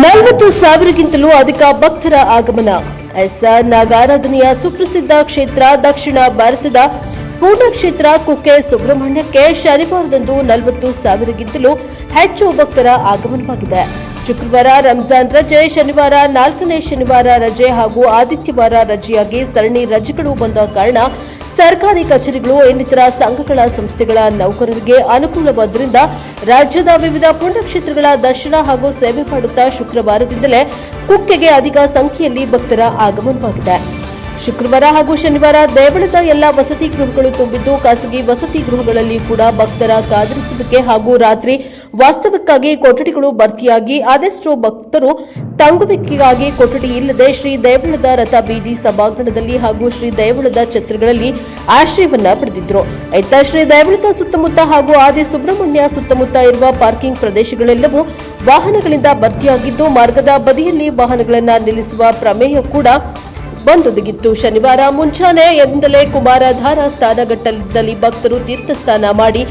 40,000ಗಿಂತಲೂ ಅಧಿಕ ಭಕ್ತರ ಆಗಮನ. ಎಸ್ಆರ್ ನಾಗಾರಾಧನೆಯ ಸುಪ್ರಸಿದ್ಧ ಕ್ಷೇತ್ರ ದಕ್ಷಿಣ ಭಾರತದ ಪುಣ್ಯಕ್ಷೇತ್ರ ಕುಕ್ಕೆ ಸುಬ್ರಹ್ಮಣ್ಯಕ್ಕೆ ಶನಿವಾರದಂದು 40,000ಗಿಂತಲೂ ಹೆಚ್ಚು ಭಕ್ತರ ಆಗಮನವಾಗಿದೆ. ಶುಕ್ರವಾರ ರಂಜಾನ್ ರಜೆ, ಶನಿವಾರ 4ನೇ ಶನಿವಾರ ರಜೆ ಹಾಗೂ ಆದಿತ್ಯವಾರ ರಜೆಯಾಗಿ ಸರಣಿ ರಜೆಗಳು ಬಂದ ಕಾರಣ ಸರ್ಕಾರಿ ಕಚೇರಿಗಳು, ಇನ್ನಿತರ ಸಂಘಗಳ ಸಂಸ್ಥೆಗಳ ನೌಕರರಿಗೆ ಅನುಕೂಲವಾದ್ದರಿಂದ ರಾಜ್ಯದ ವಿವಿಧ ಪುಣ್ಯಕ್ಷೇತ್ರಗಳ ದರ್ಶನ ಹಾಗೂ ಸೇವೆ ಮಾಡುತ್ತಾ ಶುಕ್ರವಾರದಿಂದಲೇ ಕುಕ್ಕೆಗೆ ಅಧಿಕ ಸಂಖ್ಯೆಯಲ್ಲಿ ಭಕ್ತರ ಆಗಮನವಾಗಿದೆ. ಶುಕ್ರವಾರ ಹಾಗೂ ಶನಿವಾರ ದೇವಳದ ಎಲ್ಲ ವಸತಿ ಗೃಹಗಳು ತುಂಬಿದ್ದು, ಖಾಸಗಿ ವಸತಿ ಗೃಹಗಳಲ್ಲಿ ಕೂಡ ಭಕ್ತರ ಕಾದಿರಿಸುವಿಕೆ ಹಾಗೂ ರಾತ್ರಿ ವಾಸ್ತವಕ್ಕಾಗಿ ಕೊಠಡಿಗಳು ಭರ್ತಿಯಾಗಿ ಅದೆಷ್ಟೋ ಭಕ್ತರು ತಂಗುವಿಕೆಗಾಗಿ ಕೊಠಡಿ ಇಲ್ಲದೆ ಶ್ರೀ ದೇವಳದ ರಥ ಬೀದಿ ಸಭಾಂಗಣದಲ್ಲಿ ಹಾಗೂ ಶ್ರೀ ದೇವಳದ ಛತ್ರಗಳಲ್ಲಿ ಆಶ್ರಯವನ್ನ ಪಡೆದಿದ್ರು. ಇತ್ತ ಶ್ರೀ ದೇವಳದ ಸುತ್ತಮುತ್ತ ಹಾಗೂ ಆದಿ ಸುಬ್ರಹ್ಮಣ್ಯ ಸುತ್ತಮುತ್ತ ಇರುವ ಪಾರ್ಕಿಂಗ್ ಪ್ರದೇಶಗಳೆಲ್ಲವೂ ವಾಹನಗಳಿಂದ ಭರ್ತಿಯಾಗಿದ್ದು, ಮಾರ್ಗದ ಬದಿಯಲ್ಲಿ ವಾಹನಗಳನ್ನು ನಿಲ್ಲಿಸುವ ಪ್ರಮೇಯ ಕೂಡ ಬಂದೊದಗಿತ್ತು. ಶನಿವಾರ ಮುಂಚಾನೆ ಎಂದಲೇ ಕುಮಾರಧಾರ ಸ್ನಾನಘಟ್ಟದಲ್ಲಿ ಭಕ್ತರು ತೀರ್ಥಸ್ನಾನ ಮಾಡಿ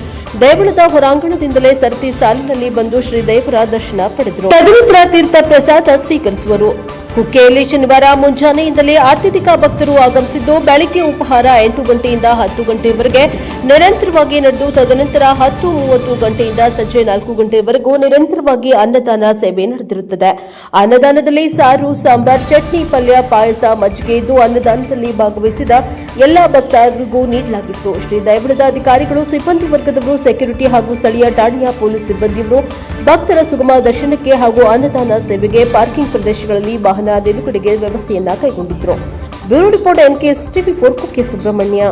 ದೇವಳದ ಹೊರಾಂಗಣದಿಂದಲೇ ಸರತಿ ಸಾಲಿನಲ್ಲಿ ಬಂದು ಶ್ರೀದೇವರ ದರ್ಶನ ಪಡೆದರು. ತದನಂತರ ತೀರ್ಥ ಪ್ರಸಾದ ಸ್ವೀಕರಿಸುವರು. ಕುಕ್ಕೆಯಲ್ಲಿ ಶನಿವಾರ ಮುಂಜಾನೆಯಿಂದಲೇ ಅತ್ಯಧಿಕ ಭಕ್ತರು ಆಗಮಿಸಿದ್ದು, ಬೆಳಗ್ಗೆ ಉಪಹಾರ 8 ಗಂಟೆಯಿಂದ 10 ಗಂಟೆಯವರೆಗೆ ನಿರಂತರವಾಗಿ ನಡೆದು, ತದನಂತರ 10:30 ಗಂಟೆಯಿಂದ ಸಂಜೆ 4 ಗಂಟೆಯವರೆಗೂ ನಿರಂತರವಾಗಿ ಅನ್ನದಾನ ಸೇವೆ ನಡೆದಿರುತ್ತದೆ. ಅನ್ನದಾನದಲ್ಲಿ ಸಾರು, ಸಾಂಬಾರ್, ಚಟ್ನಿ, ಪಲ್ಯ, ಪಾಯಸ, ಮಜ್ಜಿಗೆ ಇದ್ದು ಅನ್ನದಾನದಲ್ಲಿ ಭಾಗವಹಿಸಿದ ಎಲ್ಲ ಭಕ್ತರಿಗೂ ನೀಡಲಾಗಿತ್ತು. ಶ್ರೀ ದೇವಳದ ಅಧಿಕಾರಿಗಳು, ಸಿಬ್ಬಂದಿ ವರ್ಗದವರು, ಸೆಕ್ಯೂರಿಟಿ ಹಾಗೂ ಸ್ಥಳೀಯ ಠಾಣೆಯ ಪೊಲೀಸ್ ಸಿಬ್ಬಂದಿಯವರು ಭಕ್ತರ ಸುಗಮ ದರ್ಶನಕ್ಕೆ ಹಾಗೂ ಅನ್ನದಾನ ಸೇವೆಗೆ ಪಾರ್ಕಿಂಗ್ ಪ್ರದೇಶಗಳಲ್ಲಿ ವಾಹನ ನಿಲುಗಡೆಗೆ ವ್ಯವಸ್ಥೆಯನ್ನ ಕೈಗೊಂಡಿದ್ದರು. Bureau report NKS TV4 Kukke Subrahmanya.